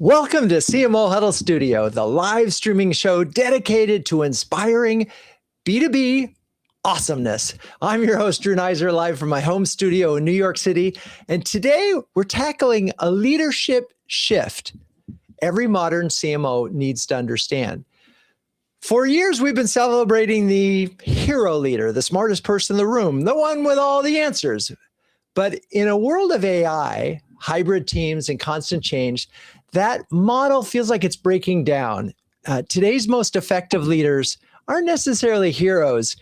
Welcome to CMO Huddles Studio, the live streaming show dedicated to inspiring B2B awesomeness. I'm your host, Drew Neiser, live from my home studio in New York City. And today we're tackling a leadership shift every modern CMO needs to understand. For years, we've been celebrating the hero leader, the smartest person in the room, the one with all the answers. But in a world of AI, hybrid teams, and constant change, that model feels like it's breaking down. Today's most effective leaders aren't necessarily heroes.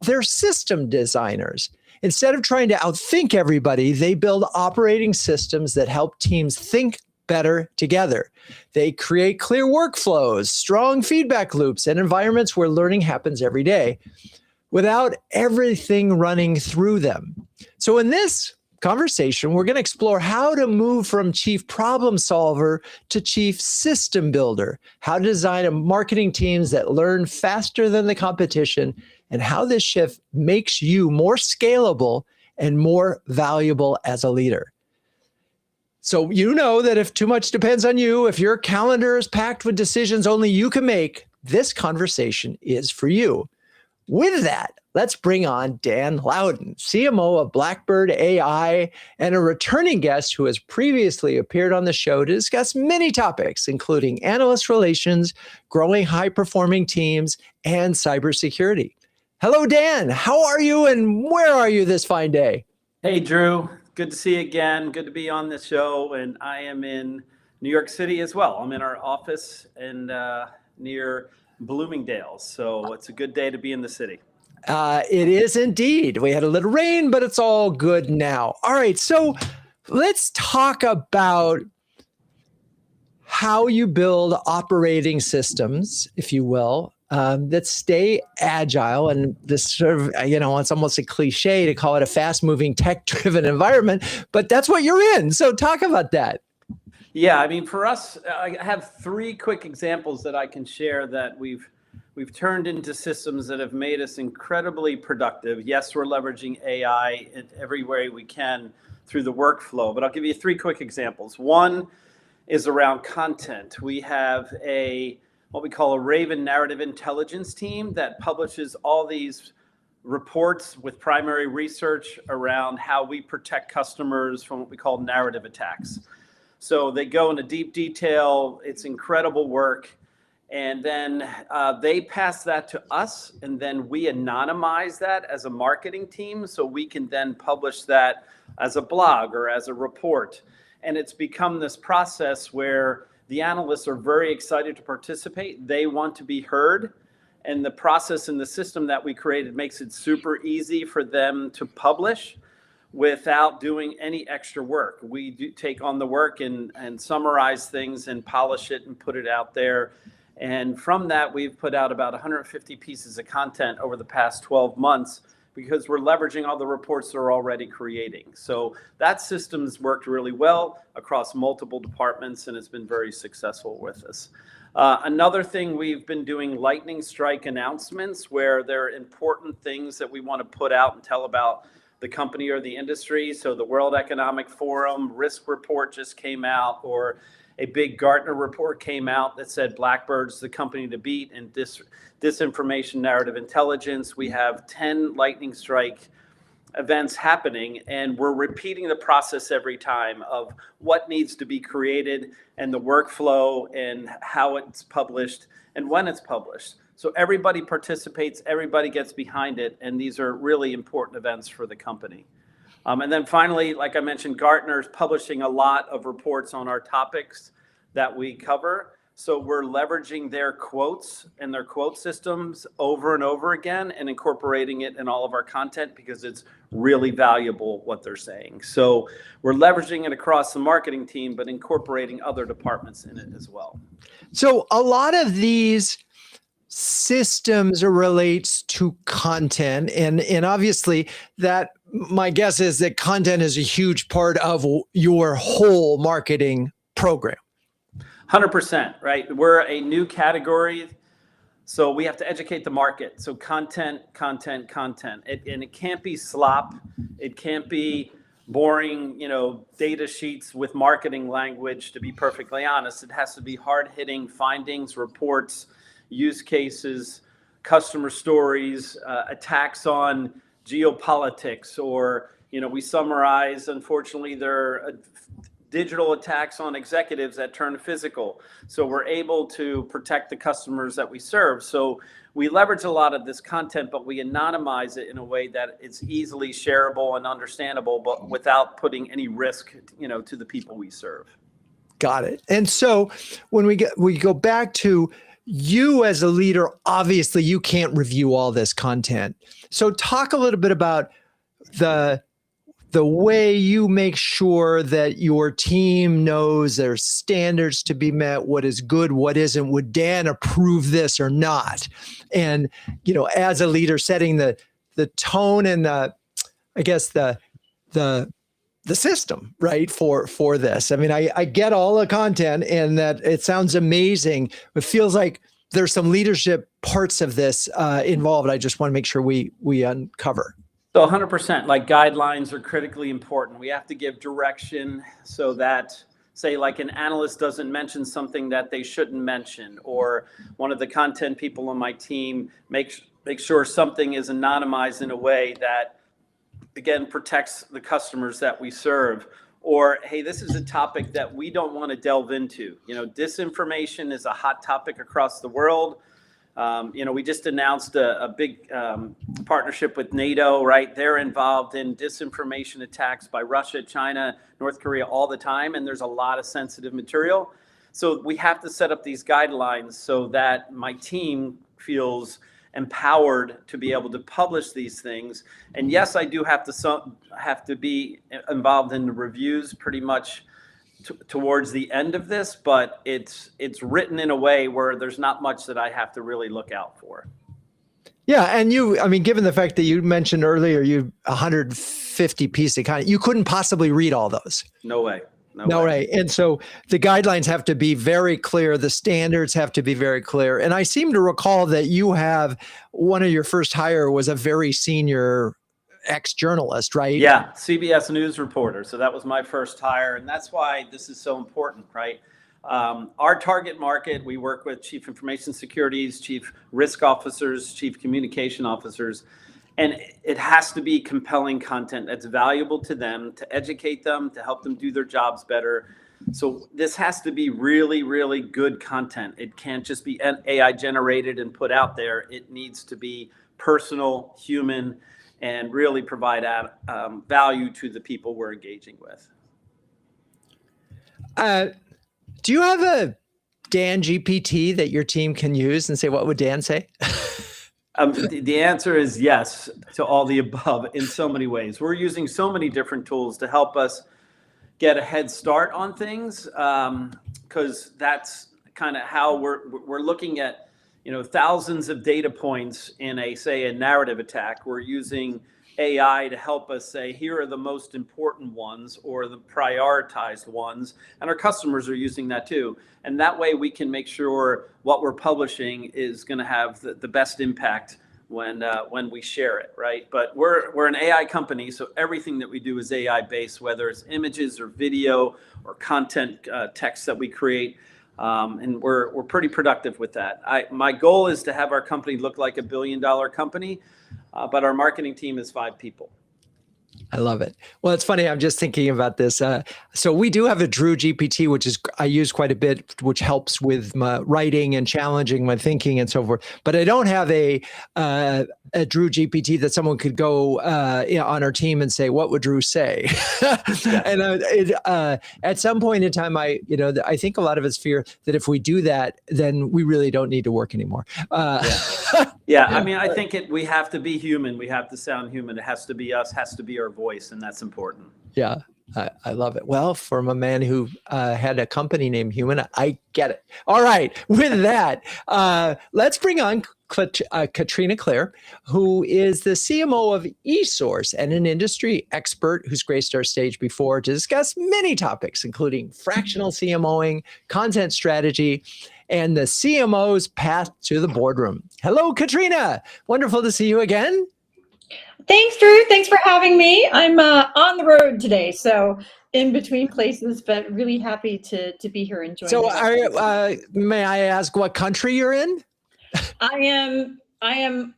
They're system designers. Instead of trying to outthink everybody, they build operating systems that help teams think better together. They create clear workflows, strong feedback loops, and environments where learning happens every day without everything running through them. So in this conversation, we're going to explore how to move from chief problem solver to chief system builder, how to design marketing teams that learn faster than the competition, and how this shift makes you more scalable and more valuable as a leader. So you know that if too much depends on you, if your calendar is packed with decisions only you can make, this conversation is for you. With that, let's bring on Dan Lowden, CMO of Blackbird.AI, and a returning guest who has previously appeared on the show to discuss many topics, including analyst relations, growing high-performing teams, and cybersecurity. Hello, Dan. How are you, and where are you this fine day? Hey, Drew. Good to see you again. Good to be on the show, and I am in New York City as well. I'm in our office and near Bloomingdale's, so it's a good day to be in the city. It is indeed. We had a little rain, but it's all good now. All right, so let's talk about how you build operating systems, if you will, that stay agile. And this sort of, it's almost a cliche to call it a fast-moving, tech-driven environment, but that's what you're in. So talk about that. Yeah, I mean, for us, I have three quick examples that I can share that we've turned into systems that have made us incredibly productive. Yes, we're leveraging AI in every way we can through the workflow, but I'll give you three quick examples. One is around content. We have what we call a Raven narrative intelligence team that publishes all these reports with primary research around how we protect customers from what we call narrative attacks. So they go into deep detail. It's incredible work. And then they pass that to us, and then we anonymize that as a marketing team so we can then publish that as a blog or as a report. And it's become this process where the analysts are very excited to participate. They want to be heard. And the process and the system that we created makes it super easy for them to publish without doing any extra work. We do take on the work and summarize things and polish it and put it out there. And from that, we've put out about 150 pieces of content over the past 12 months because we're leveraging all the reports they're already creating. So that system's worked really well across multiple departments, and it's been very successful with us. Another thing, we've been doing lightning strike announcements where there are important things that we want to put out and tell about the company or the industry. So the World Economic Forum risk report just came out, or a big Gartner report came out that said Blackbird's the company to beat in disinformation narrative intelligence. We have 10 lightning strike events happening, and we're repeating the process every time of what needs to be created and the workflow and how it's published and when it's published. So everybody participates, everybody gets behind it, and these are really important events for the company. And then finally, like I mentioned, Gartner's publishing a lot of reports on our topics that we cover. So we're leveraging their quotes and their quote systems over and over again and incorporating it in all of our content because it's really valuable what they're saying. So we're leveraging it across the marketing team, but incorporating other departments in it as well. So a lot of these systems relates to content, and obviously that my guess is that content is a huge part of your whole marketing program. 100%, right? We're a new category, so we have to educate the market. So content. And it can't be slop. It can't be boring, data sheets with marketing language. To be perfectly honest, it has to be hard-hitting findings, reports, use cases, customer stories, attacks on geopolitics, or we summarize, unfortunately, there are digital attacks on executives that turn physical. So we're able to protect the customers that we serve. So we leverage a lot of this content, but we anonymize it in a way that it's easily shareable and understandable, but without putting any risk, to the people we serve. Got it. And so when we go back to you as a leader, obviously you can't review all this content. So talk a little bit about the way you make sure that your team knows there's standards to be met, what is good, what isn't. Would Dan approve this or not? And, as a leader, setting the tone and the system, right, for this. I mean, I get all the content and that it sounds amazing. It feels like there's some leadership parts of this involved. I just want to make sure we uncover. So 100%, like guidelines are critically important. We have to give direction so that, say, like an analyst doesn't mention something that they shouldn't mention, or one of the content people on my team make sure something is anonymized in a way that, again, protects the customers that we serve. Or, hey, this is a topic that we don't want to delve into. Disinformation is a hot topic across the world. We just announced a big partnership with NATO, right? They're involved in disinformation attacks by Russia, China, North Korea all the time, and there's a lot of sensitive material. So we have to set up these guidelines so that my team feels empowered to be able to publish these things. And yes, I do have to be involved in the reviews pretty much towards the end of this, but it's written in a way where there's not much that I have to really look out for. Yeah, and given the fact that you mentioned earlier, you 150 pieces of content, you couldn't possibly read all those. No way. No way. And so the guidelines have to be very clear. The standards have to be very clear. And I seem to recall that one of your first hire was a very senior ex-journalist, right? Yeah, CBS News reporter. So that was my first hire. And that's why this is so important, right? Our target market, we work with chief information securities, chief risk officers, chief communication officers, and it has to be compelling content that's valuable to them, to educate them, to help them do their jobs better. So this has to be really, really good content. It can't just be AI generated and put out there. It needs to be personal, human, and really provide value to the people we're engaging with. Do you have a Dan GPT that your team can use and say, what would Dan say? The answer is yes to all the above in so many ways. We're using so many different tools to help us get a head start on things, because that's kind of how we're looking at thousands of data points in a narrative attack. We're using AI to help us say, here are the most important ones or the prioritized ones. And our customers are using that too. And that way we can make sure what we're publishing is going to have the best impact when we share it, right? But we're an AI company, so everything that we do is AI based, whether it's images or video or content, text that we create. And we're pretty productive with that. My goal is to have our company look like $1 billion company, but our marketing team is 5 people. I love it. Well, it's funny. I'm just thinking about this. So we do have a Drew GPT, which I use quite a bit, which helps with my writing and challenging my thinking and so forth. But I don't have a Drew GPT that someone could go on our team and say, what would Drew say? Yeah. And at some point in time, I think a lot of it's fear that if we do that, then we really don't need to work anymore. Yeah. I mean, I think we have to be human. We have to sound human. It has to be us, has to be our voice, and that's important. Yeah, I love it. Well, from a man who had a company named Human, I get it. All right, with that, let's bring on Katrina Klier, who is the CMO of eSource and an industry expert who's graced our stage before to discuss many topics, including fractional CMOing, content strategy, and the CMO's path to the boardroom. Hello, Katrina. Wonderful to see you again. Thanks, Drew. Thanks for having me. I'm on the road today, so in between places, but really happy to be here and join So, you. may I ask what country you're in? I am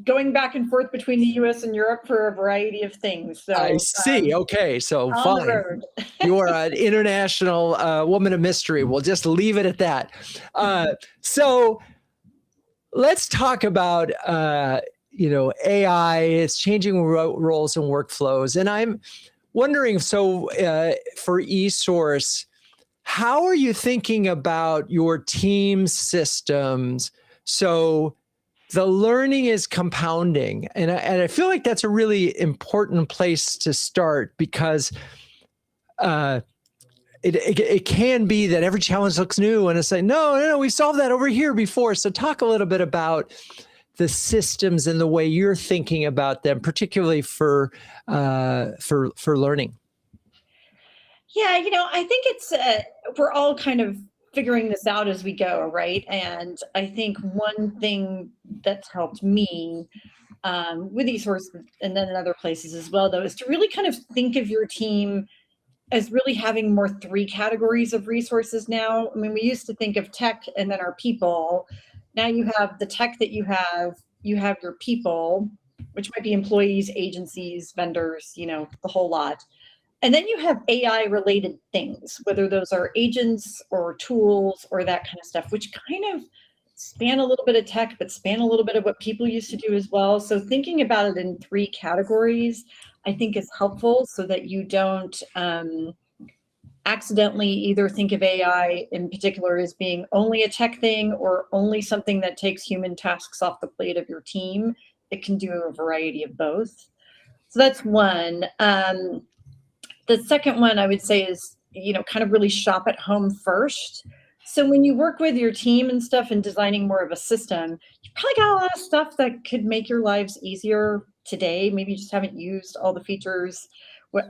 going back and forth between the U.S. and Europe for a variety of things. So I see. Okay, so on fine. the road. You are an international woman of mystery. We'll just leave it at that. So let's talk about AI. It's changing roles and workflows, and I'm wondering. So for eSource, how are you thinking about your team systems? So the learning is compounding. And I feel like that's a really important place to start, because it can be that every challenge looks new and it's like, no, we solved that over here before. So talk a little bit about the systems and the way you're thinking about them, particularly for learning. Yeah, I think it's we're all kind of figuring this out as we go, right? And I think one thing that's helped me with eSource and then in other places as well, though, is to really kind of think of your team as really having more three categories of resources now. I mean, we used to think of tech and then our people. Now you have the tech that you have your people, which might be employees, agencies, vendors, the whole lot. And then you have AI related things, whether those are agents or tools or that kind of stuff, which kind of span a little bit of tech, but span a little bit of what people used to do as well. So thinking about it in three categories, I think is helpful so that you don't accidentally either think of AI in particular as being only a tech thing or only something that takes human tasks off the plate of your team. It can do a variety of both. So that's one. The second one I would say is, kind of really shop at home first. So when you work with your team and stuff and designing more of a system, you probably got a lot of stuff that could make your lives easier today. Maybe you just haven't used all the features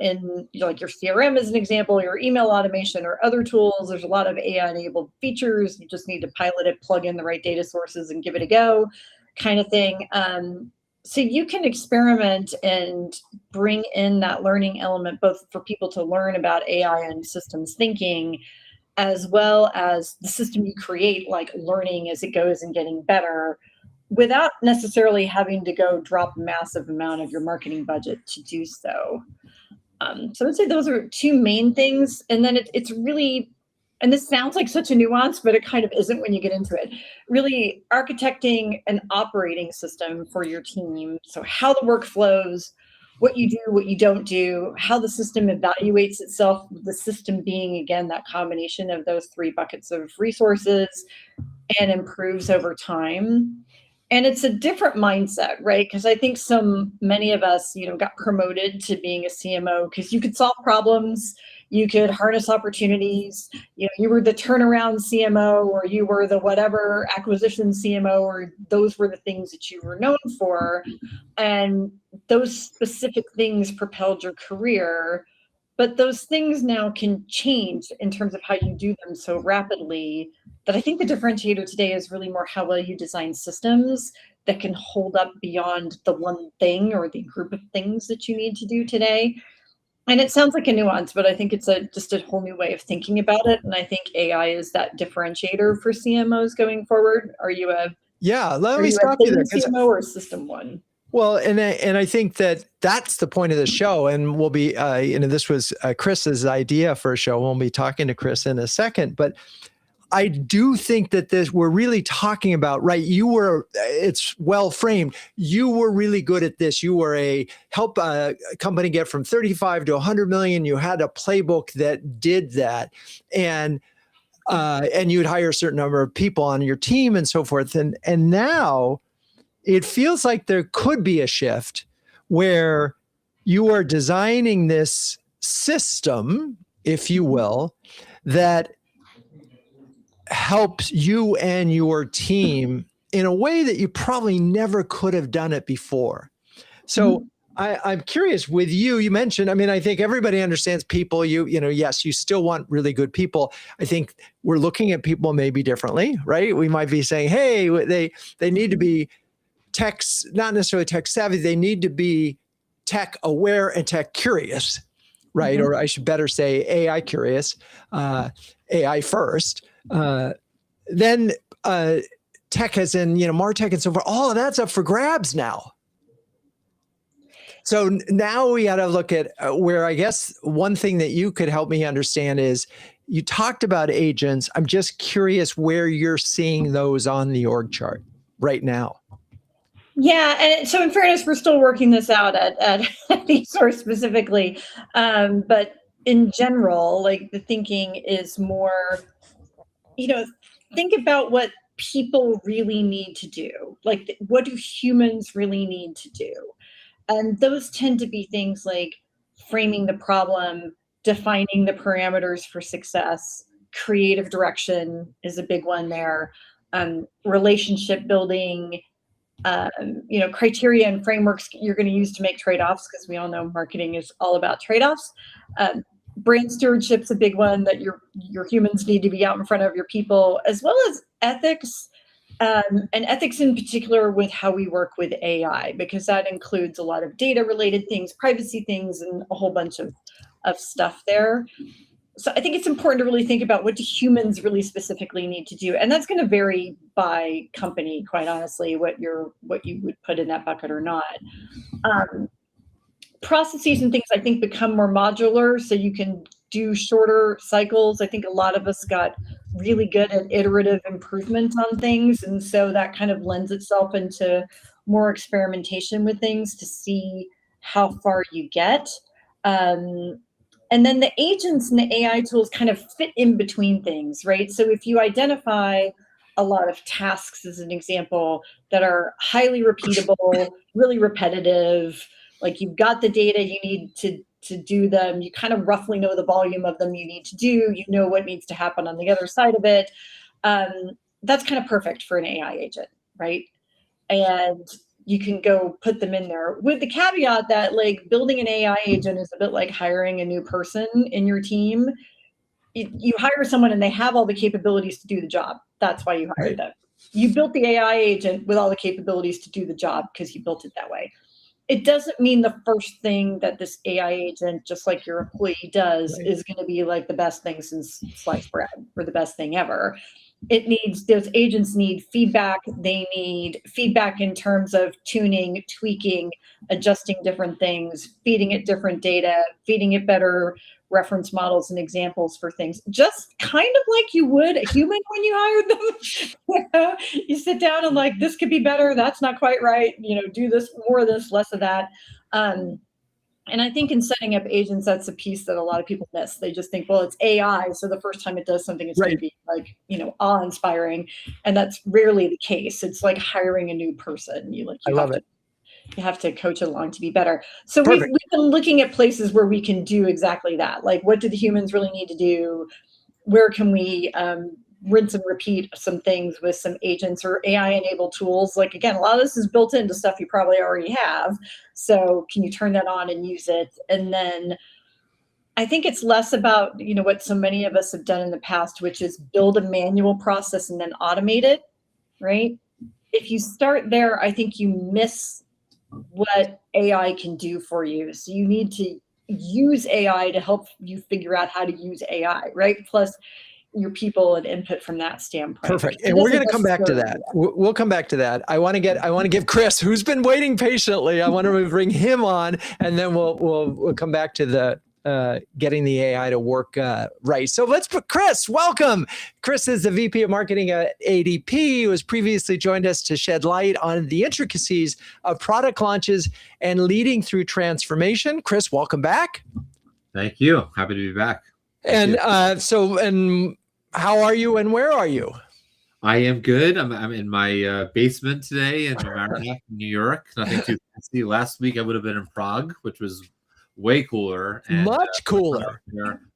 in, like your CRM as an example, your email automation or other tools. There's a lot of AI enabled features. You just need to pilot it, plug in the right data sources and give it a go kind of thing. So you can experiment and bring in that learning element, both for people to learn about AI and systems thinking, as well as the system you create, like learning as it goes and getting better, without necessarily having to go drop a massive amount of your marketing budget to do so. So I would say those are two main things. And then it's really, and this sounds like such a nuance, but it kind of isn't when you get into it, really architecting an operating system for your team. So how the work flows, what you do, what you don't do, how the system evaluates itself, the system being, again, that combination of those three buckets of resources, and improves over time. And it's a different mindset, right? Because I think many of us, got promoted to being a CMO because you could solve problems, you could harness opportunities, you were the turnaround CMO, or you were the whatever acquisition CMO, or those were the things that you were known for. And those specific things propelled your career. But those things now can change in terms of how you do them so rapidly that I think the differentiator today is really more how well you design systems that can hold up beyond the one thing or the group of things that you need to do today. And it sounds like a nuance, but I think it's just a whole new way of thinking about it. And I think AI is that differentiator for CMOs going forward. Are you a Let me stop you there, CMO or a system one? Well, and I think that's the point of the show, and we'll be, this was Chris's idea for a show. We'll be talking to Chris in a second, but I do think that we're really talking about, right? It's well framed. You were really good at this. You were help a company get from 35 to 100 million. You had a playbook that did that, and you'd hire a certain number of people on your team and so forth. And now it feels like there could be a shift where you are designing this system, if you will, that helps you and your team in a way that you probably never could have done it before. So I'm curious with you, you mentioned, I think everybody understands people, yes, you still want really good people. I think we're looking at people maybe differently, right? We might be saying, hey, they need to be techs, not necessarily tech savvy, they need to be tech aware and tech curious, right? Or I should better say AI curious, AI first. Then tech as in, MarTech and so forth, all of that's up for grabs now. So now we got to look at where I guess one thing that you could help me understand is you talked about agents. I'm just curious where you're seeing those on the org chart right now. Yeah, and so in fairness, we're still working this out at eSource specifically. But in general, like the thinking is more, think about what people really need to do. Like, what do humans really need to do? And those tend to be things like framing the problem, defining the parameters for success, creative direction is a big one there, relationship building, criteria and frameworks you're going to use to make trade-offs, because we all know marketing is all about trade-offs. Brand stewardship's a big one, that your humans need to be out in front of your people, as well as ethics. And ethics in particular with how we work with AI, because that includes a lot of data related things, privacy things, and a whole bunch of stuff there. So I think it's important to really think about what do humans really specifically need to do. And that's going to vary by company, quite honestly, what you would put in that bucket or not. Processes and things, I think, become more modular, so you can do shorter cycles. I think a lot of us got really good at iterative improvement on things, and so that kind of lends itself into more experimentation with things to see how far you get. And then the agents and the AI tools kind of fit in between things, right? So if you identify a lot of tasks, as an example, that are highly repeatable, really repetitive, like you've got the data you need to do them, you kind of roughly know the volume of them you need to do, you know what needs to happen on the other side of it, that's kind of perfect for an AI agent, right? And you can go put them in there, with the caveat that like building an AI agent is a bit like hiring a new person in your team. You hire someone and they have all the capabilities to do the job. That's why you hired them. You built the AI agent with all the capabilities to do the job because you built it that way. It doesn't mean the first thing that this AI agent, just like your employee, does is going to be like the best thing since sliced bread or the best thing ever. Those agents need feedback. They need feedback in terms of tuning, tweaking, adjusting different things, feeding it different data, feeding it better reference models and examples for things, just kind of like you would a human when you hired them. You sit down and like, this could be better. That's not quite right. Do this, more of this, less of that. And I think in setting up agents, that's a piece that a lot of people miss. They just think, well, it's AI, so the first time it does something, it's going to be like, awe-inspiring. And that's rarely the case. It's like hiring a new person. I love it. You have to coach along to be better. So we've been looking at places where we can do exactly that. Like, what do the humans really need to do? Where can we rinse and repeat some things with some agents or AI-enabled tools? Like, again, a lot of this is built into stuff you probably already have. So can you turn that on and use it? And then I think it's less about, what so many of us have done in the past, which is build a manual process and then automate it, right? If you start there, I think you miss what AI can do for you. So you need to use AI to help you figure out how to use AI, right? Plus your people and input from that standpoint. Perfect. And we're going to come back to that. We'll come back to that. I want to give Chris, who's been waiting patiently, I want to bring him on, and then we'll come back to the getting the AI to work right. So let's put Chris, welcome. Chris is the VP of Marketing at ADP, who has previously joined us to shed light on the intricacies of product launches and leading through transformation. Chris, welcome back. Thank you. Happy to be back. And how are you and where are you? I am good. I'm in my basement today in Mamaroneck, New York. Nothing too fancy. Last week I would have been in Prague, which was way cooler. And, much cooler.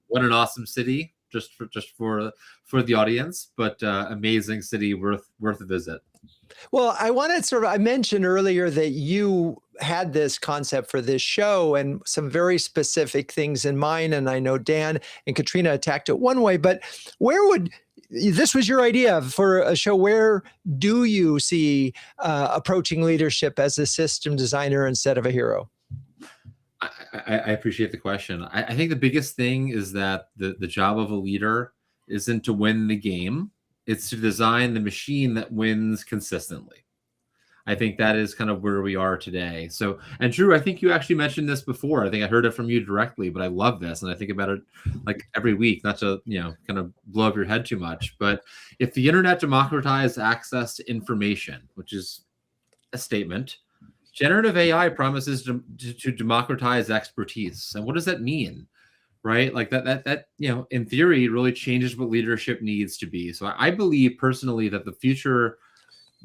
What an awesome city, just for the audience, but amazing city, worth a visit. Well, I mentioned earlier that you had this concept for this show and some very specific things in mind. And I know Dan and Katrina attacked it one way, but where would this was your idea for a show. Where do you see approaching leadership as a system designer instead of a hero? I appreciate the question. I think the biggest thing is that the job of a leader isn't to win the game. It's to design the machine that wins consistently. I think that is kind of where we are today. So, and Drew, I think you actually mentioned this before. I think I heard it from you directly, but I love this. And I think about it like every week, not to, kind of blow up your head too much. But if the internet democratized access to information, which is a statement, generative AI promises to democratize expertise. And what does that mean? Right? Like that, in theory, really changes what leadership needs to be. So I believe personally that the future,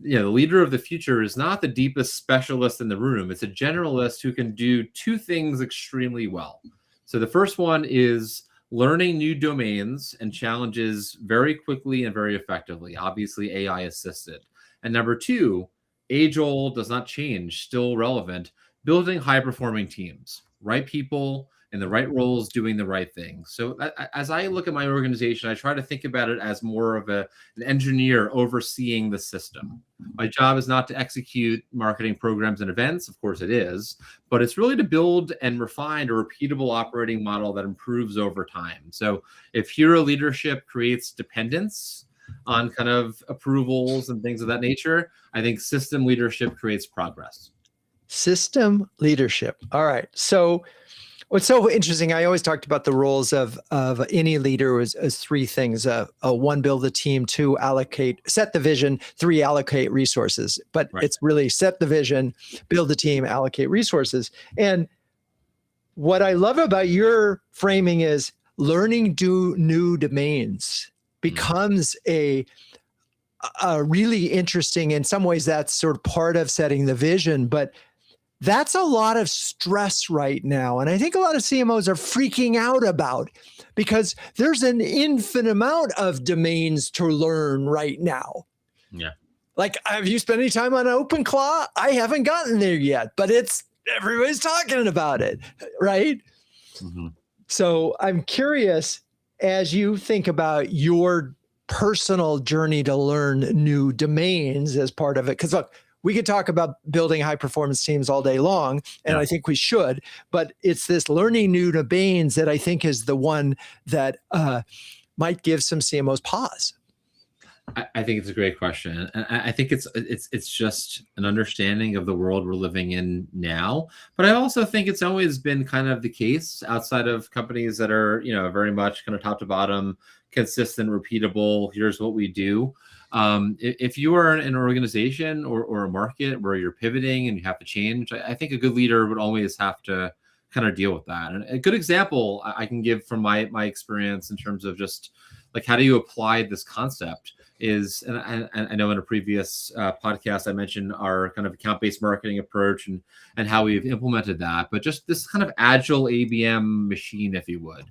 the leader of the future is not the deepest specialist in the room. It's a generalist who can do two things extremely well. So the first one is learning new domains and challenges very quickly and very effectively, obviously AI assisted. And number two, age old, does not change, still relevant, building high performing teams, right people in the right roles doing the right things. So as I look at my organization, I try to think about it as more of an engineer overseeing the system. My job is not to execute marketing programs and events, of course it is, but it's really to build and refine a repeatable operating model that improves over time. So if hero leadership creates dependence on kind of approvals and things of that nature, I think system leadership creates progress. System leadership. All right. So what's so interesting, I always talked about the roles of any leader as three things. One, build the team. Two, set the vision. Three, allocate resources. But It's really set the vision, build the team, allocate resources. And what I love about your framing is learning new domains becomes a really interesting, in some ways that's sort of part of setting the vision, but that's a lot of stress right now. And I think a lot of CMOs are freaking out about, because there's an infinite amount of domains to learn right now. Yeah. Like, have you spent any time on OpenClaw? I haven't gotten there yet, but everybody's talking about it, right? Mm-hmm. So I'm curious, as you think about your personal journey to learn new domains as part of it, because look, we could talk about building high performance teams all day long, and I think we should, but it's this learning new domains that I think is the one that might give some CMOs pause. I think it's a great question. And I think it's just an understanding of the world we're living in now. But I also think it's always been kind of the case outside of companies that are, very much kind of top to bottom, consistent, repeatable, here's what we do. If you are in an organization or a market where you're pivoting and you have to change, I think a good leader would always have to kind of deal with that. And a good example I can give from my experience in terms of just like, how do you apply this concept is, and I know in a previous podcast, I mentioned our kind of account-based marketing approach and how we've implemented that, but just this kind of agile ABM machine, if you would.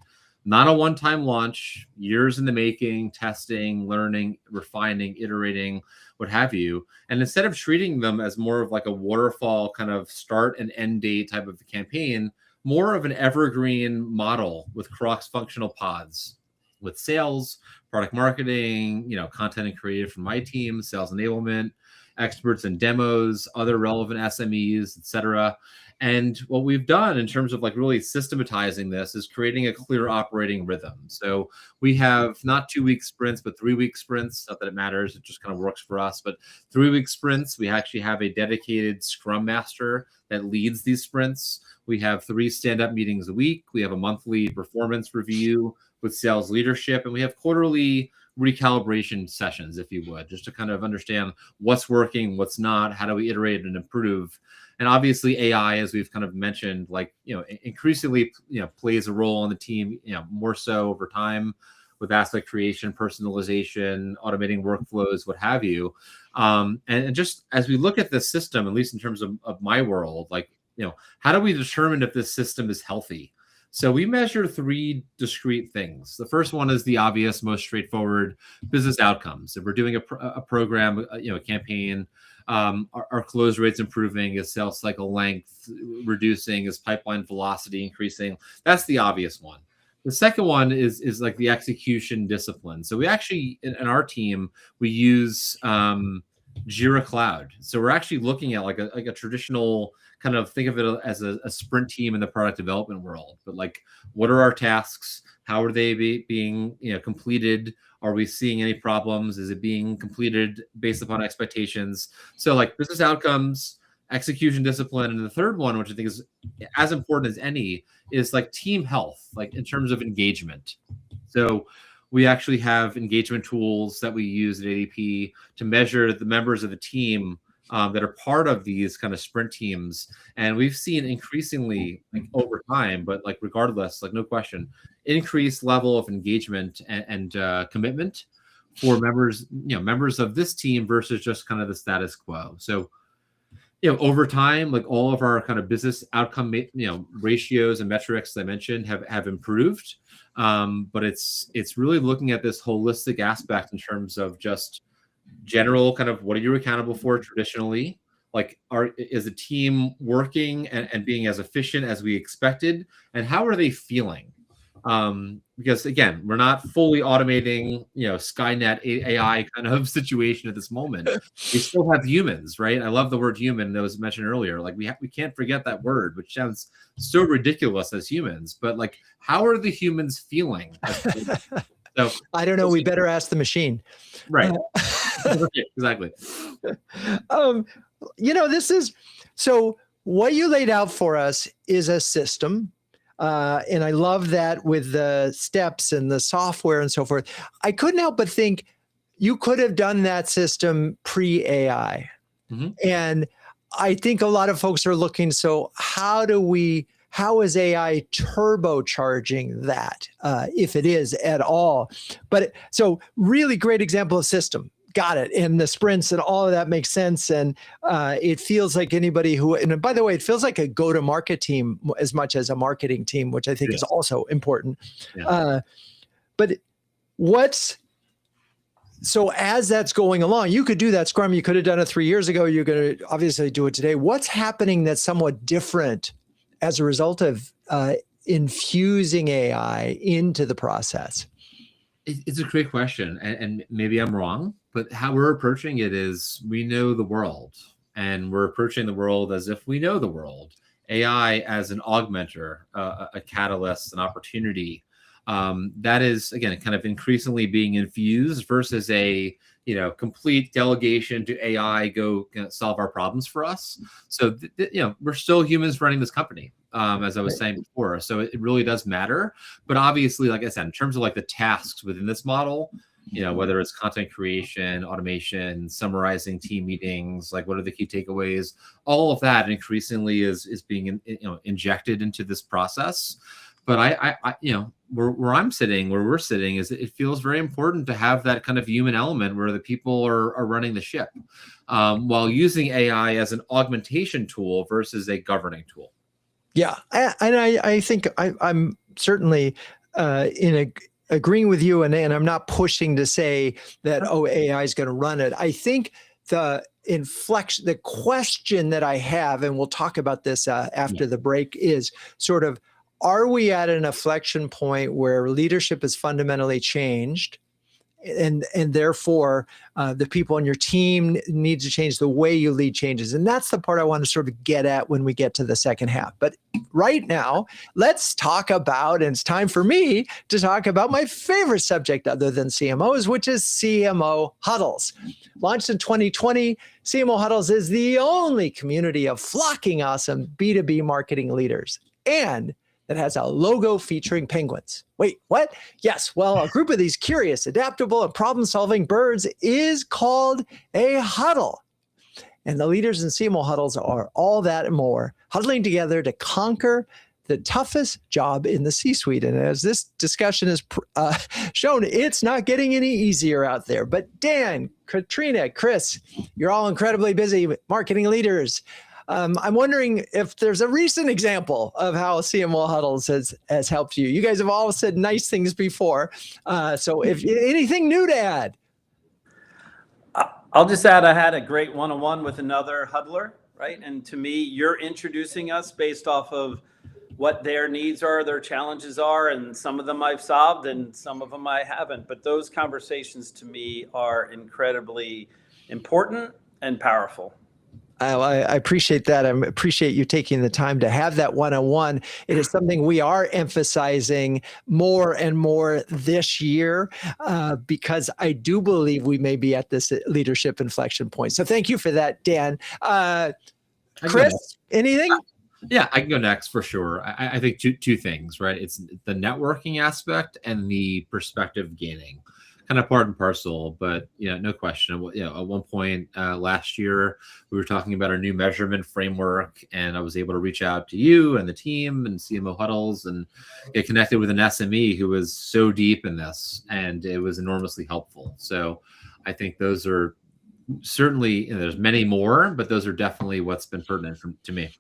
Not a one-time launch, years in the making, testing, learning, refining, iterating, what have you. And instead of treating them as more of like a waterfall kind of start and end date type of campaign, more of an evergreen model with cross-functional pods, with sales, product marketing, content and creative from my team, sales enablement, experts and demos, other relevant SMEs, et cetera. And what we've done in terms of like really systematizing this is creating a clear operating rhythm. So we have not 2-week sprints, but 3-week sprints. Not that it matters, it just kind of works for us. But 3-week sprints, we actually have a dedicated Scrum Master that leads these sprints. We have 3 stand-up meetings a week. We have a monthly performance review with sales leadership, and we have quarterly recalibration sessions, if you would, just to kind of understand what's working, what's not, how do we iterate and improve. And obviously AI, as we've kind of mentioned, like, increasingly, plays a role on the team, more so over time with asset creation, personalization, automating workflows, what have you. And just as we look at this system, at least in terms of my world, like, how do we determine if this system is healthy? So we measure 3 discrete things. The first one is the obvious, most straightforward business outcomes. If we're doing a program, a campaign, our close rates improving, is sales cycle length reducing, is pipeline velocity increasing? That's the obvious one. The second one is like the execution discipline. So we actually, in our team, we use Jira Cloud. So we're actually looking at like a traditional kind of, think of it as a sprint team in the product development world. But like, what are our tasks? How are they being completed? Are we seeing any problems? Is it being completed based upon expectations? So like business outcomes, execution discipline, and the third one, which I think is as important as any, is like team health, like in terms of engagement. So we actually have engagement tools that we use at ADP to measure the members of the team that are part of these kind of sprint teams. And we've seen increasingly, like over time, but like regardless, like no question, increased level of engagement and commitment for members of this team versus just kind of the status quo. So over time, like all of our kind of business outcome, ratios and metrics that I mentioned have improved. But it's really looking at this holistic aspect in terms of just general kind of what are you accountable for traditionally? Like, is the team working and being as efficient as we expected? And how are they feeling? Because again, we're not fully automating, Skynet AI kind of situation at this moment. We still have humans, right? I love the word human that was mentioned earlier. Like we can't forget that word, which sounds so ridiculous as humans, but like, how are the humans feeling? So I don't know. We better ask the machine. Right. Exactly. This is, so what you laid out for us is a system. And I love that with the steps and the software and so forth. I couldn't help but think you could have done that system pre-AI. Mm-hmm. And I think a lot of folks are looking, so how is AI turbocharging that, if it is at all? But so really great example of system. Got it. And the sprints and all of that makes sense. And it feels like anybody and by the way, it feels like a go-to-market team as much as a marketing team, which I think is also important. Yeah. But so as that's going along, you could do that Scrum. You could have done it 3 years ago. You're going to obviously do it today. What's happening that's somewhat different as a result of infusing AI into the process? It's a great question, and maybe I'm wrong, but how we're approaching it is we know the world, and we're approaching the world as if we know the world. AI as an augmenter, a catalyst, an opportunity. That is, again, kind of increasingly being infused versus a complete delegation to AI go solve our problems for us. So we're still humans running this company, as I was saying before. So it really does matter. But obviously, like I said, in terms of like the tasks within this model, whether it's content creation, automation, summarizing team meetings, like what are the key takeaways, all of that increasingly is being injected into this process. But I where we're sitting is it feels very important to have that kind of human element where the people are running the ship, while using AI as an augmentation tool versus a governing tool. Yeah, I think I'm certainly agreeing with you, and I'm not pushing to say that AI is going to run it. I think the question that I have, and we'll talk about this after the break, is sort of, are we at an inflection point where leadership is fundamentally changed, and therefore the people on your team need to change, the way you lead changes? And that's the part I want to sort of get at when we get to the second half. But right now, let's talk about, and it's time for me to talk about my favorite subject other than CMOs, which is CMO Huddles. Launched in 2020, CMO Huddles is the only community of flocking awesome B2B marketing leaders, and that has a logo featuring penguins. Wait, what? Yes, well, a group of these curious, adaptable, and problem-solving birds is called a huddle. And the leaders in CMO Huddles are all that and more, huddling together to conquer the toughest job in the C-suite. And as this discussion has shown, it's not getting any easier out there. But Dan, Katrina, Chris, you're all incredibly busy marketing leaders. I'm wondering if there's a recent example of how CMO Huddles has helped you. You guys have all said nice things before. So if anything new to add. I'll just add, I had a great one-on-one with another huddler, right? And to me, you're introducing us based off of what their needs are, their challenges are, and some of them I've solved and some of them I haven't. But those conversations to me are incredibly important and powerful. I appreciate that. I appreciate you taking the time to have that one-on-one. It is something we are emphasizing more and more this year because I do believe we may be at this leadership inflection point. So thank you for that, Dan. Chris, anything? Yeah, I can go next for sure. I think two things, right? It's the networking aspect and the perspective gaining, kind of part and parcel. But no question. At one point last year, we were talking about our new measurement framework, and I was able to reach out to you and the team and CMO Huddles and get connected with an SME who was so deep in this, and it was enormously helpful. So I think those are certainly, there's many more, but those are definitely what's been pertinent to me.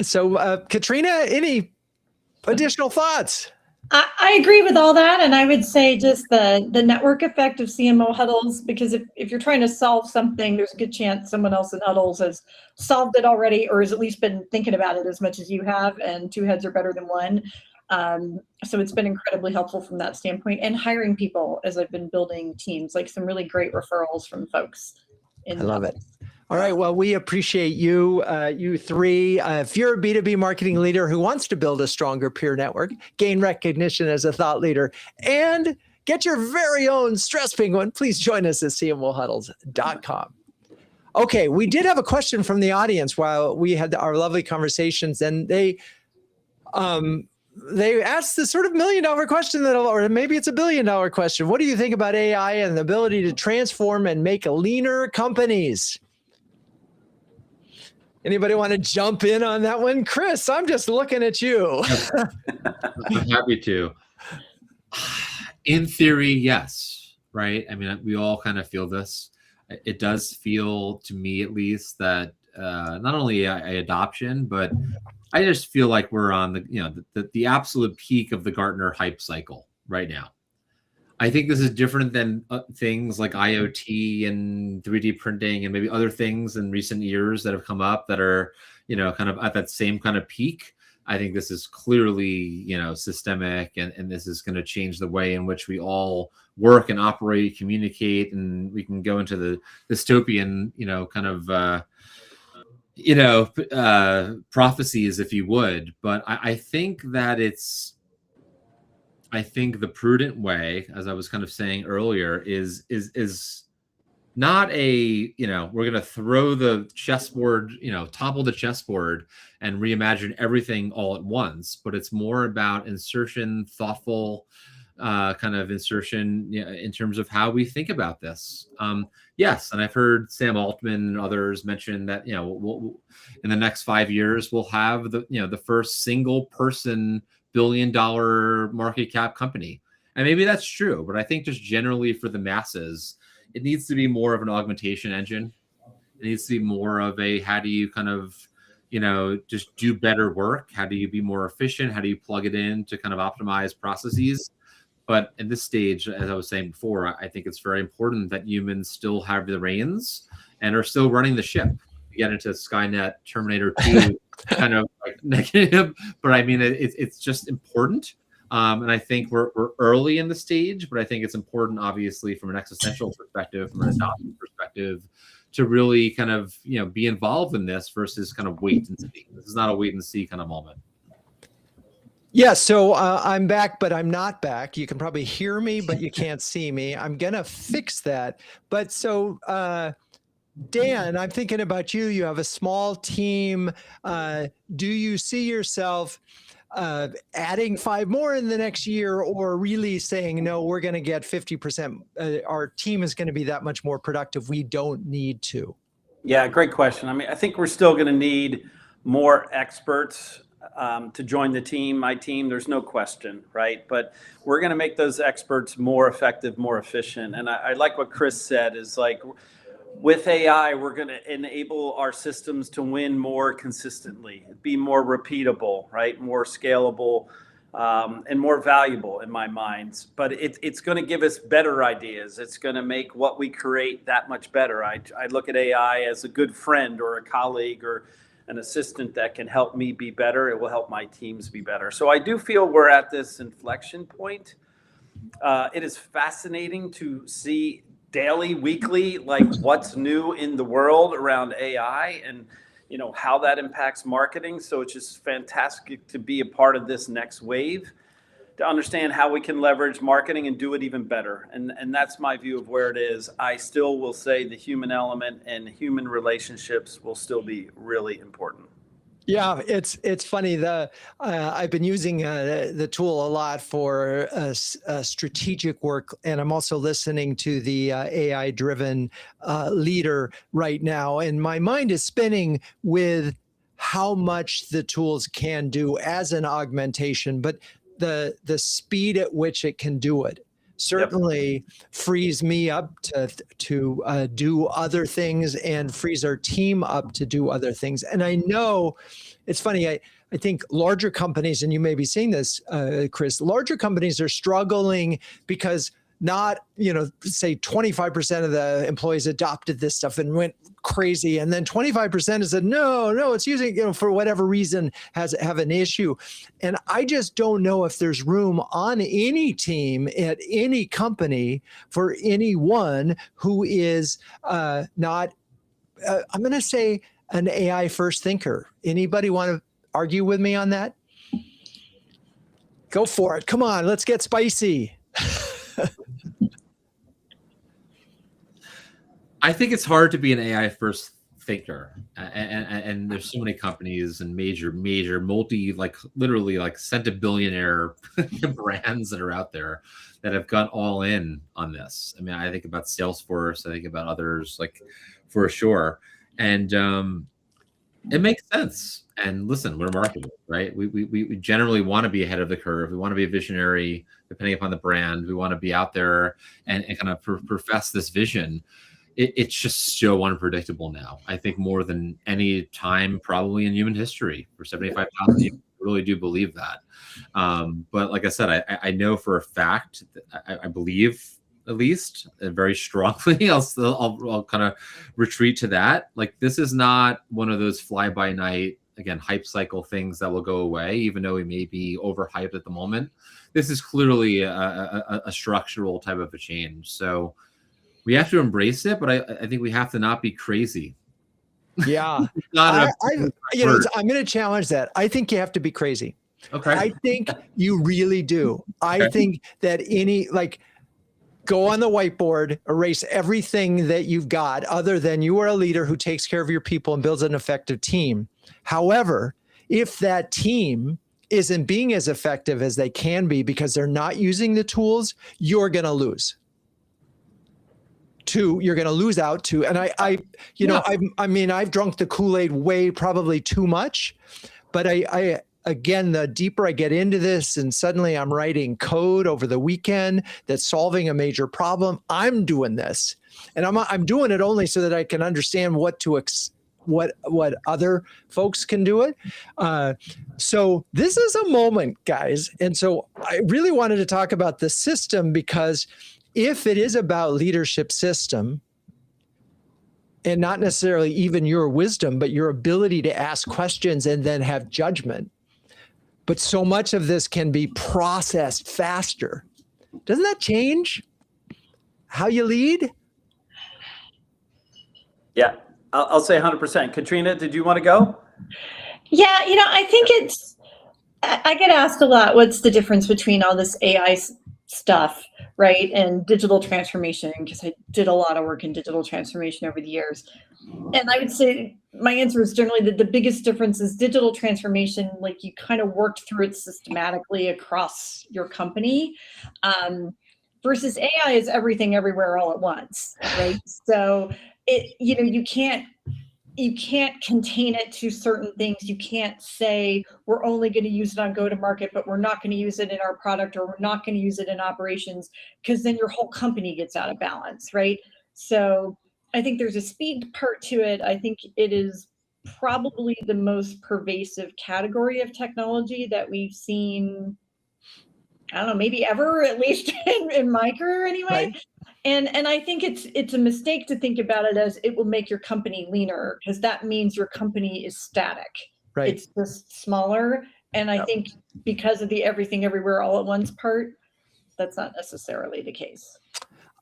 So Katrina, any additional thoughts? I agree with all that. And I would say just the network effect of CMO Huddles, because if you're trying to solve something, there's a good chance someone else in Huddles has solved it already, or has at least been thinking about it as much as you have, and two heads are better than one. So it's been incredibly helpful from that standpoint, and hiring people as I've been building teams, like some really great referrals from folks. I love it. All right. Well, we appreciate you, you three. If you're a B2B marketing leader who wants to build a stronger peer network, gain recognition as a thought leader, and get your very own stress penguin, please join us at cmohuddles.com. Okay. We did have a question from the audience while we had our lovely conversations, and they asked the sort of $1 million question or maybe it's $1 billion question. What do you think about AI and the ability to transform and make leaner companies? Anybody want to jump in on that one? Chris, I'm just looking at you. I'm happy to. In theory, yes, right? I mean, we all kind of feel this. It does feel, to me at least, that not only adoption, but I just feel like we're on the absolute peak of the Gartner hype cycle right now. I think this is different than things like IoT and 3D printing and maybe other things in recent years that have come up that are, kind of at that same kind of peak. I think this is clearly, systemic, and this is going to change the way in which we all work and operate, communicate, and we can go into the dystopian, kind of, prophecies, if you would. But I think that I think the prudent way, as I was kind of saying earlier, is not we're going to throw the chessboard, topple the chessboard and reimagine everything all at once, but it's more about insertion, thoughtful kind of insertion in terms of how we think about this. Yes, and I've heard Sam Altman and others mention that we'll, in the next 5 years we'll have the first single person $1 billion market cap company, and maybe that's true. But I think just generally for the masses, it needs to be more of an augmentation engine. It needs to be more of a how do you kind of just do better work? How do you be more efficient? How do you plug it in to kind of optimize processes? But at this stage, as I was saying before, I think it's very important that humans still have the reins and are still running the ship. You get into Skynet, Terminator 2 kind of like negative, but I mean, it's just important. And I think we're early in the stage, but I think it's important, obviously, from an existential perspective, from an adoption perspective, to really kind of, be involved in this versus kind of wait and see. This is not a wait and see kind of moment. Yeah, so I'm back, but I'm not back. You can probably hear me, but you can't see me. I'm going to fix that. But so, Dan, I'm thinking about you. You have a small team. Do you see yourself adding 5 more in the next year, or really saying, no, we're going to get 50%. Our team is going to be that much more productive. We don't need to. Yeah, great question. I mean, I think we're still going to need more experts to join the team, my team, there's no question, right? But we're going to make those experts more effective, more efficient. And I like what Chris said is like, with AI, we're going to enable our systems to win more consistently, be more repeatable, right? More scalable, and more valuable in my mind. But it's going to give us better ideas. It's going to make what we create that much better. I look at AI as a good friend or a colleague or an assistant that can help me be better, it will help my teams be better. So I do feel we're at this inflection point. It is fascinating to see daily, weekly, like what's new in the world around AI and how that impacts marketing. So it's just fantastic to be a part of this next wave, to understand how we can leverage marketing and do it even better. And that's my view of where it is. I still will say the human element and human relationships will still be really important. Yeah, it's funny. I've been using the tool a lot for strategic work, and I'm also listening to the AI-driven leader right now, and my mind is spinning with how much the tools can do as an augmentation, but the speed at which it can do it certainly frees me up to do other things and frees our team up to do other things. And I know it's funny. I think larger companies, and you may be seeing this, Chris, larger companies are struggling because not, say 25% of the employees adopted this stuff and went crazy. And then 25% said, no, it's using, for whatever reason have an issue. And I just don't know if there's room on any team at any company for anyone who is not, I'm going to say, an AI first thinker. Anybody want to argue with me on that? Go for it. Come on, let's get spicy. I think it's hard to be an AI first thinker, and there's so many companies and major literally centibillionaire brands that are out there that have gone all in on this. I mean, I think about Salesforce, I think about others, like, for sure, and it makes sense. And listen, we're marketing, right? We generally want to be ahead of the curve. We want to be a visionary, depending upon the brand. We want to be out there and kind of profess this vision. It's just so unpredictable now. I think more than any time probably in human history. For 75,000 years, I really do believe that. But like I said, I know for a fact, I believe at least very strongly. I'll kind of retreat to that. Like, this is not one of those fly by night, again, hype cycle things that will go away, even though we may be overhyped at the moment. This is clearly a structural type of a change. So we have to embrace it, but I think we have to not be crazy. Yeah. I'm going to challenge that. I think you have to be crazy. Okay. I think you really do. I think that go on the whiteboard, erase everything that you've got other than you are a leader who takes care of your people and builds an effective team. However, if that team isn't being as effective as they can be because they're not using the tools, you're going to lose. You're going to lose out to, and I've drunk the Kool-Aid probably too much, but again, the deeper I get into this and suddenly I'm writing code over the weekend that's solving a major problem, I'm doing this, and I'm doing it only so that I can understand what other folks can do it. So this is a moment, guys. And so I really wanted to talk about the system, because if it is about leadership system and not necessarily even your wisdom, but your ability to ask questions and then have judgment, but so much of this can be processed faster. Doesn't that change how you lead? Yeah, I'll say 100%. Katrina, did you want to go? Yeah, I think I get asked a lot, what's the difference between all this AI stuff, right, and digital transformation, because I did a lot of work in digital transformation over the years. And I would say my answer is generally that the biggest difference is digital transformation, like, you kind of worked through it systematically across your company, versus AI is everything everywhere all at once, right? So you can't contain it to certain things. You can't say we're only going to use it on go-to-market, but we're not going to use it in our product, or we're not going to use it in operations, because then your whole company gets out of balance, right? So I think there's a speed part to it. I think it is probably the most pervasive category of technology that we've seen, I don't know, maybe ever, at least in my career anyway. Right. And I think it's a mistake to think about it as it will make your company leaner, because that means your company is static. Right. It's just smaller. And I think because of the everything everywhere all at once part, that's not necessarily the case.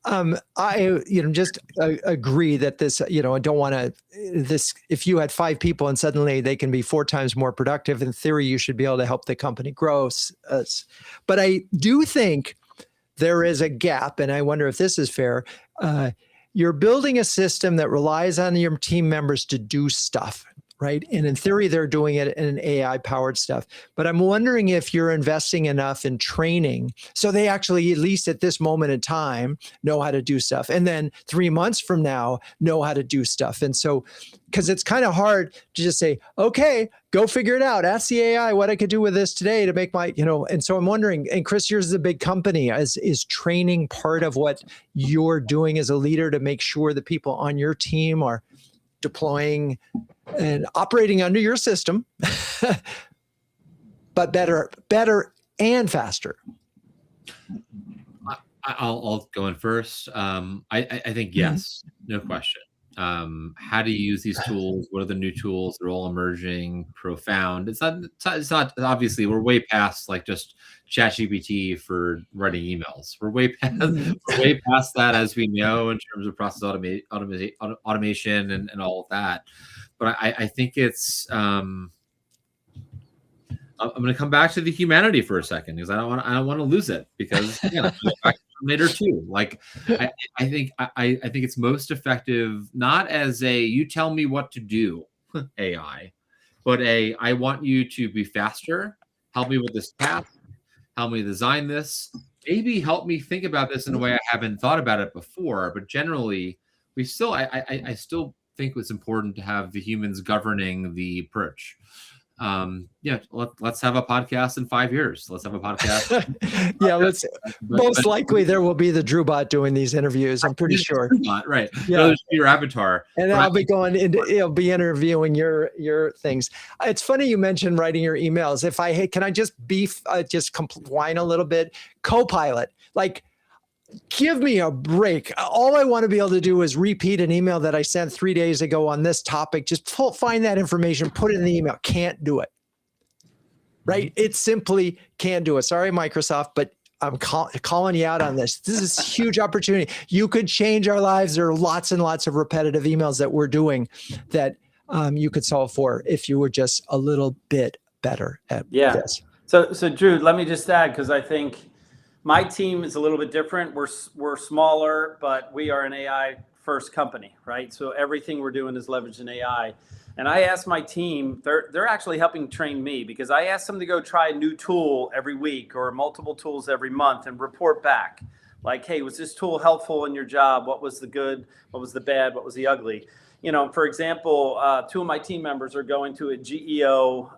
I, just agree that this, I don't want to, if you had 5 people and suddenly they can be 4 times more productive, in theory, you should be able to help the company grow. But I do think there is a gap, and I wonder if this is fair. You're building a system that relies on your team members to do stuff, right? And in theory, they're doing it in AI-powered stuff. But I'm wondering if you're investing enough in training so they actually, at least at this moment in time, know how to do stuff. And then 3 months from now, know how to do stuff. And so, because it's kind of hard to just say, okay, go figure it out. Ask the AI what I could do with this today to make my, and so I'm wondering, and Chris, yours is a big company. Is training part of what you're doing as a leader to make sure the people on your team are deploying and operating under your system, but better and faster? I'll go in first. I think yes, no question. How do you use these tools? What are the new tools? They're all emerging, profound. It's not obviously we're way past like just ChatGPT for writing emails. We're way past that, as we know, in terms of process automation and all of that. But I think it's I'm going to come back to the humanity for a second, because I don't want to lose it, because later too. Like I think it's most effective not as a you tell me what to do AI, but I want you to be faster, help me with this task, help me design this, maybe help me think about this in a way I haven't thought about it before. But generally, I still think it's important to have the humans governing the approach. Let's have a podcast in 5 years. Let's have a podcast. Most likely there will be the Drewbot doing these interviews. I'm pretty sure. Right. Yeah. Your avatar. And then I'll be going into, it'll be interviewing your things. It's funny you mentioned writing your emails. Can I just whine a little bit? Copilot, like, give me a break. All I want to be able to do is repeat an email that I sent 3 days ago on this topic. Just find that information, put it in the email. Can't do it. Right? It simply can't do it. Sorry, Microsoft, but I'm calling you out on this. This is a huge opportunity. You could change our lives. There are lots and lots of repetitive emails that we're doing that you could solve for if you were just a little bit better at this. So Drew, let me just add, because I think my team is a little bit different. We're smaller, but we are an AI first company, right? So everything we're doing is leveraging AI. And I asked my team, they're actually helping train me, because I asked them to go try a new tool every week or multiple tools every month and report back. Like, hey, was this tool helpful in your job? What was the good? What was the bad? What was the ugly? For example, 2 of my team members are going to a GEO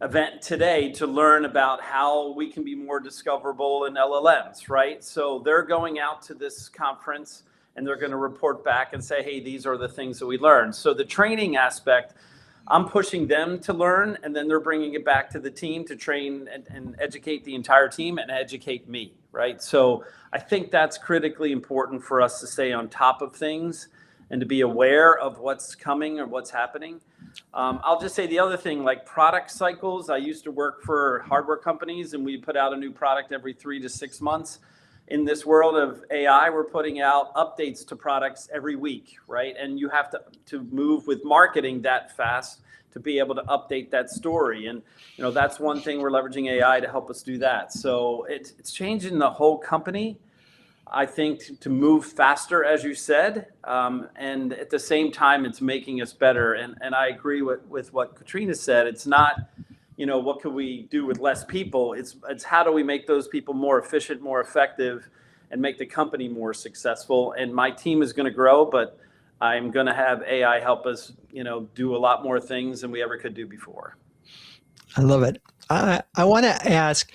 event today to learn about how we can be more discoverable in LLMs, right? So they're going out to this conference and they're going to report back and say, hey, these are the things that we learned. So the training aspect, I'm pushing them to learn, and then they're bringing it back to the team to train and educate the entire team and educate me, right? So I think that's critically important for us to stay on top of things and to be aware of what's coming or what's happening. I'll just say the other thing, like product cycles. I used to work for hardware companies, and we put out a new product every 3 to 6 months. In this world of AI, we're putting out updates to products every week, right? And you have to move with marketing that fast to be able to update that story. And that's one thing we're leveraging AI to help us do that. So it's changing the whole company, I think, to move faster, as you said, and at the same time, it's making us better. And I agree with what Katrina said. It's not, what could we do with less people? It's how do we make those people more efficient, more effective, and make the company more successful? And my team is going to grow, but I'm going to have AI help us, do a lot more things than we ever could do before. I love it. I want to ask,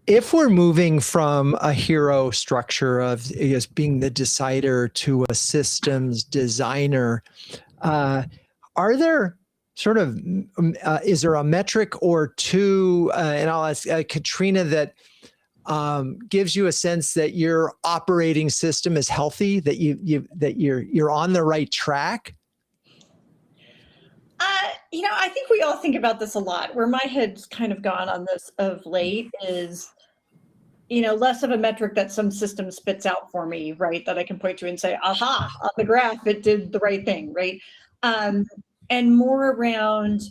if we're moving from a hero structure of being the decider to a systems designer, are there sort of, is there a metric or two, and I'll ask Katrina, that gives you a sense that your operating system is healthy, that you're on the right track? I think we all think about this a lot. Where my head's kind of gone on this of late is, less of a metric that some system spits out for me, right? That I can point to and say, aha, on the graph, it did the right thing, right? And more around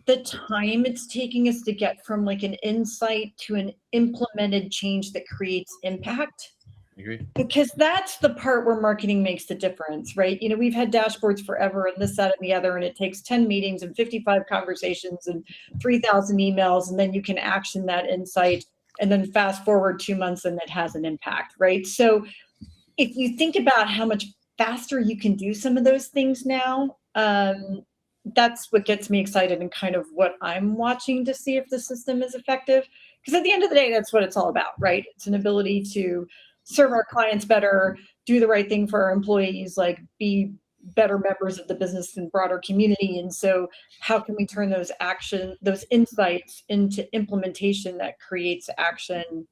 the time it's taking us to get from like an insight to an implemented change that creates impact. I agree. Because that's the part where marketing makes the difference, right? We've had dashboards forever and this, that, and the other, and it takes 10 meetings and 55 conversations and 3,000 emails, and then you can action that insight, and then fast forward 2 months and it has an impact, right? So if you think about how much faster you can do some of those things now, that's what gets me excited and kind of what I'm watching to see if the system is effective. Because at the end of the day, that's what it's all about, right? It's an ability to serve our clients better, do the right thing for our employees, like be better members of the business and broader community. And so how can we turn those insights into implementation that creates action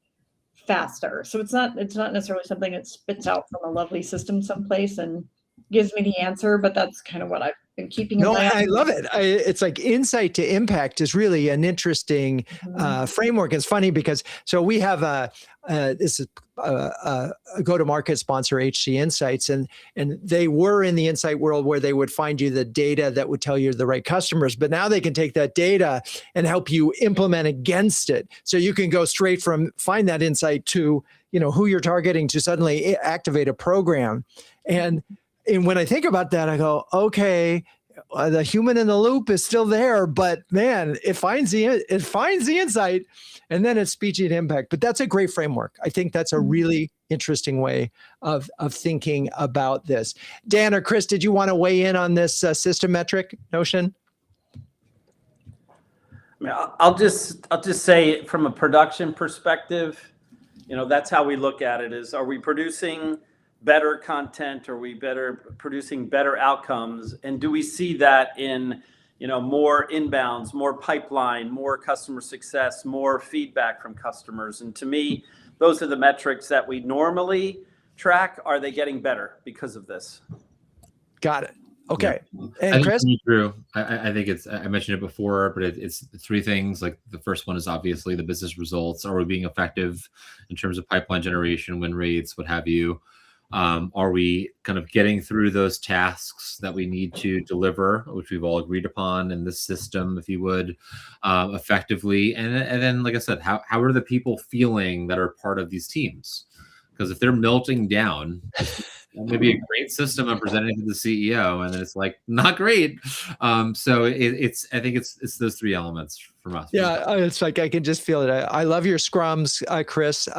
faster? So it's not necessarily something that spits out from a lovely system someplace and gives me the answer, but that's kind of what I've been keeping in mind. I love it. It's like insight to impact is really an interesting framework. It's funny because we have this is a go-to-market sponsor, HC Insights, and they were in the insight world where they would find you the data that would tell you the right customers, but now they can take that data and help you implement against it. So you can go straight from find that insight to who you're targeting to suddenly activate a program. And when I think about that, I go, okay, the human in the loop is still there, but man, it finds the insight, and then it's speech and impact. But that's a great framework. I think that's a really interesting way of thinking about this. Dan or Chris, did you want to weigh in on this system metric notion? I mean, I'll just say from a production perspective, that's how we look at it: is are we producing better content? Are we producing better outcomes? And do we see that in, more inbounds, more pipeline, more customer success, more feedback from customers? And to me, those are the metrics that we normally track. Are they getting better because of this? Got it. Okay. Yeah. And Chris? True. I think I mentioned it before, but it's three things. Like the first one is obviously the business results. Are we being effective in terms of pipeline generation, win rates, what have you? Are we kind of getting through those tasks that we need to deliver, which we've all agreed upon in this system, if you would, effectively? And then, like I said, how are the people feeling that are part of these teams? Because if they're melting down, that may be a great system I'm presenting to the CEO, and then it's like not great. So I think it's those three elements from us. Yeah, it's like I can just feel it. I love your scrums, Chris,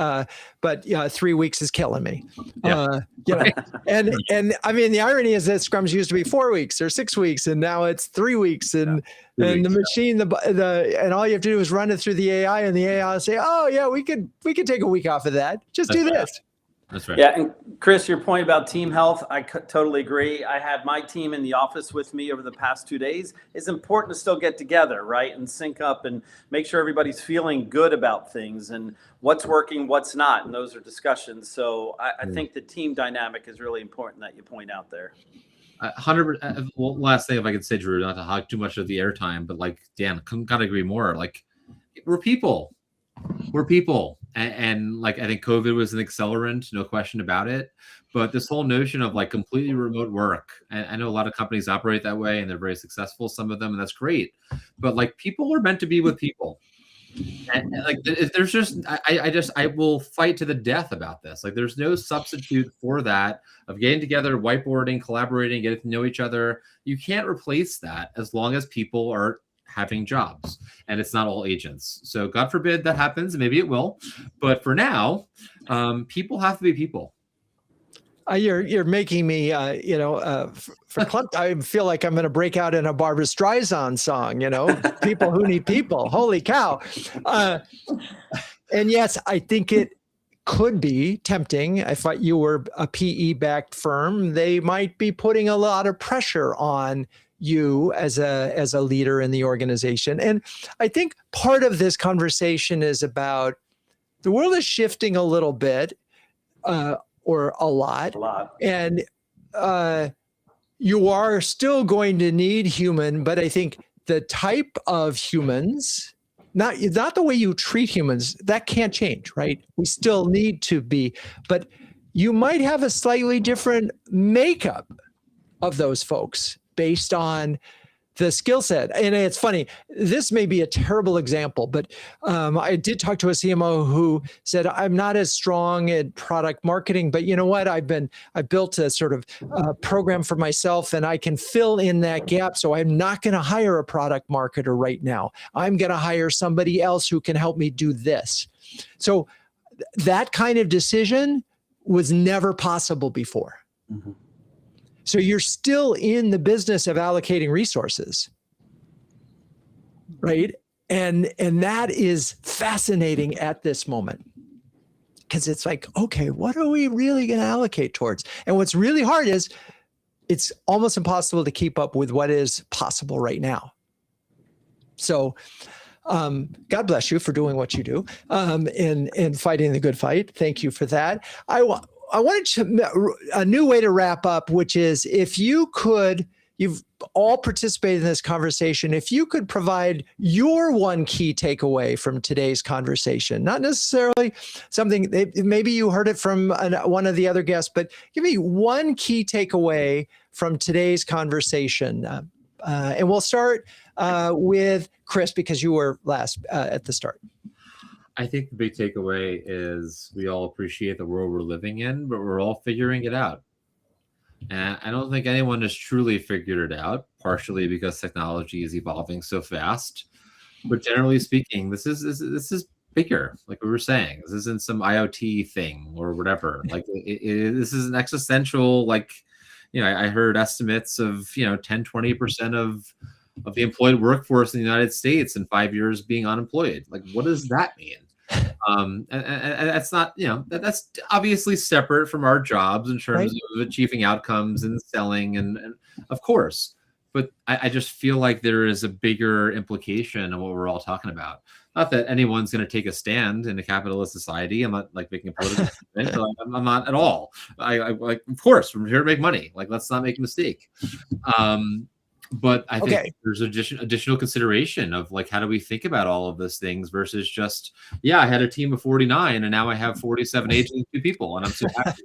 but 3 weeks is killing me. Yeah. And I mean the irony is that scrums used to be 4 weeks or 6 weeks, and now it's 3 weeks, and the machine, and all you have to do is run it through the AI, and the AI will say, "Oh yeah, we could take a week off of that. Just do this." That's right. Yeah, and Chris, your point about team health, I totally agree. I had my team in the office with me over the past 2 days. It's important to still get together, right, and sync up and make sure everybody's feeling good about things and what's working, what's not, and those are discussions. So I think the team dynamic is really important that you point out there. 100%. Well, last thing, if I could say, Drew, not to hog too much of the airtime, but like Dan, couldn't agree more. Like we're people. And like, I think COVID was an accelerant, no question about it. But this whole notion of like completely remote work, and I know a lot of companies operate that way and they're very successful, some of them, and that's great. But like people are meant to be with people. And like, there's just, I will fight to the death about this. Like there's no substitute for that of getting together, whiteboarding, collaborating, getting to know each other. You can't replace that as long as people are having jobs, and it's not all agents. So God forbid that happens. Maybe it will, but for now, people have to be people. You're making me, I feel like I'm going to break out in a Barbra Streisand song. People who need people. Holy cow! And yes, I think it could be tempting. If you were a PE-backed firm, they might be putting a lot of pressure on you as a leader in the organization. And I think part of this conversation is about the world is shifting a little bit, or a lot. A lot. And you are still going to need human, but I think the type of humans, not the way you treat humans, that can't change, right? We still need to be, but you might have a slightly different makeup of those folks based on the skill set. And it's funny, this may be a terrible example, but I did talk to a CMO who said, I'm not as strong at product marketing, but you know what? I built a sort of program for myself and I can fill in that gap. So I'm not going to hire a product marketer right now. I'm going to hire somebody else who can help me do this. So that kind of decision was never possible before. Mm-hmm. So you're still in the business of allocating resources, right? And that is fascinating at this moment, because it's like, okay, what are we really going to allocate towards? And what's really hard is it's almost impossible to keep up with what is possible right now. So God bless you for doing what you do, and fighting the good fight. Thank you for that. I wanted a new way to wrap up, which is, if you could, you've all participated in this conversation, if you could provide your one key takeaway from today's conversation, not necessarily something, maybe you heard it from one of the other guests, but give me one key takeaway from today's conversation. And we'll start with Chris, because you were last at the start. I think the big takeaway is we all appreciate the world we're living in, but we're all figuring it out. And I don't think anyone has truly figured it out, partially because technology is evolving so fast. But generally speaking, this is bigger, like we were saying. This isn't some IoT thing or whatever. Like this is an existential, like, I heard estimates of, 10-20% of the employed workforce in the United States in 5 years being unemployed. Like, what does that mean? And that's not, that's obviously separate from our jobs in terms of achieving outcomes and selling, and of course, but I just feel like there is a bigger implication of what we're all talking about. Not that anyone's going to take a stand in a capitalist society. I'm not like making a political statement, but I'm not at all. I like, of course, we're here to make money. Like, let's not make a mistake. But I think there's additional consideration of, like, how do we think about all of those things versus just, I had a team of 49 and now I have 47 agents and 2 people and I'm so happy.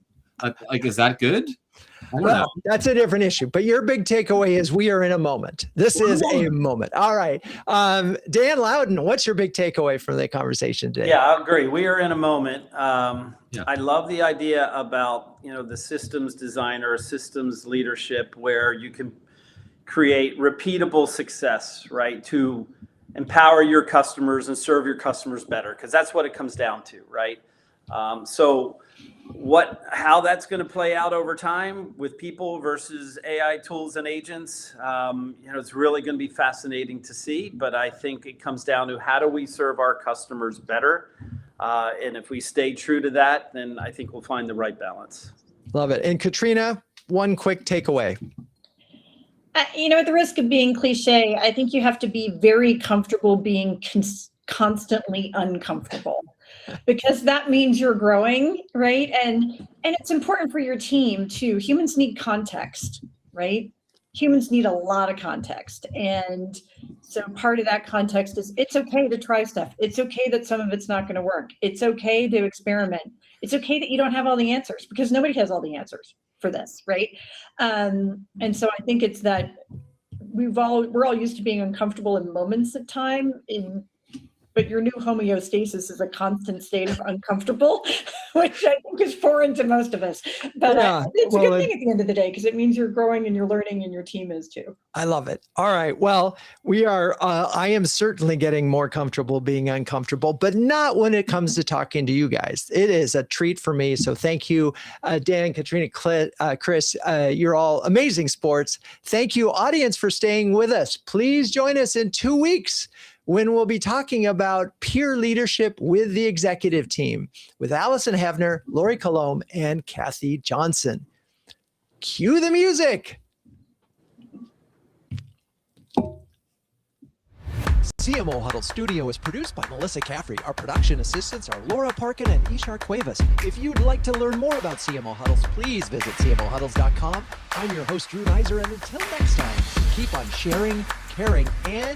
Like, is that good? I don't know. That's a different issue. But your big takeaway is we are in a moment. This is a moment. All right. Dan Lowden, what's your big takeaway from the conversation today? Yeah, I agree. We are in a moment. I love the idea about, the systems designer, systems leadership, where you can create repeatable success, right? To empower your customers and serve your customers better, because that's what it comes down to, right? So how that's going to play out over time with people versus AI tools and agents, it's really going to be fascinating to see. But I think it comes down to, how do we serve our customers better? And if we stay true to that, then I think we'll find the right balance. Love it. And Katrina, one quick takeaway. At the risk of being cliche, I think you have to be very comfortable being constantly uncomfortable, because that means you're growing, right? And it's important for your team too. Humans need context, right? Humans need a lot of context. And so part of that context is, it's okay to try stuff. It's okay that some of it's not going to work. It's okay to experiment. It's okay that you don't have all the answers, because nobody has all the answers for this, right? And so I think it's that we're all used to being uncomfortable in moments of time, but your new homeostasis is a constant state of uncomfortable, which I think is foreign to most of us. But it's a good thing at the end of the day, because it means you're growing and you're learning, and your team is too. I love it. All right. Well, I am certainly getting more comfortable being uncomfortable, but not when it comes to talking to you guys. It is a treat for me. So thank you, Dan, Katrina, Chris. You're all amazing sports. Thank you, audience, for staying with us. Please join us in 2 weeks, when we'll be talking about peer leadership with the executive team with Allison Havner, Lori Colombe, and Kathy Johnson. Cue the music. CMO Huddles Studio is produced by Melissa Caffrey. Our production assistants are Laura Parkin and Ishar Cuevas. If you'd like to learn more about CMO Huddles, please visit CMOHuddles.com. I'm your host, Drew Neiser, and until next time, keep on sharing, caring, and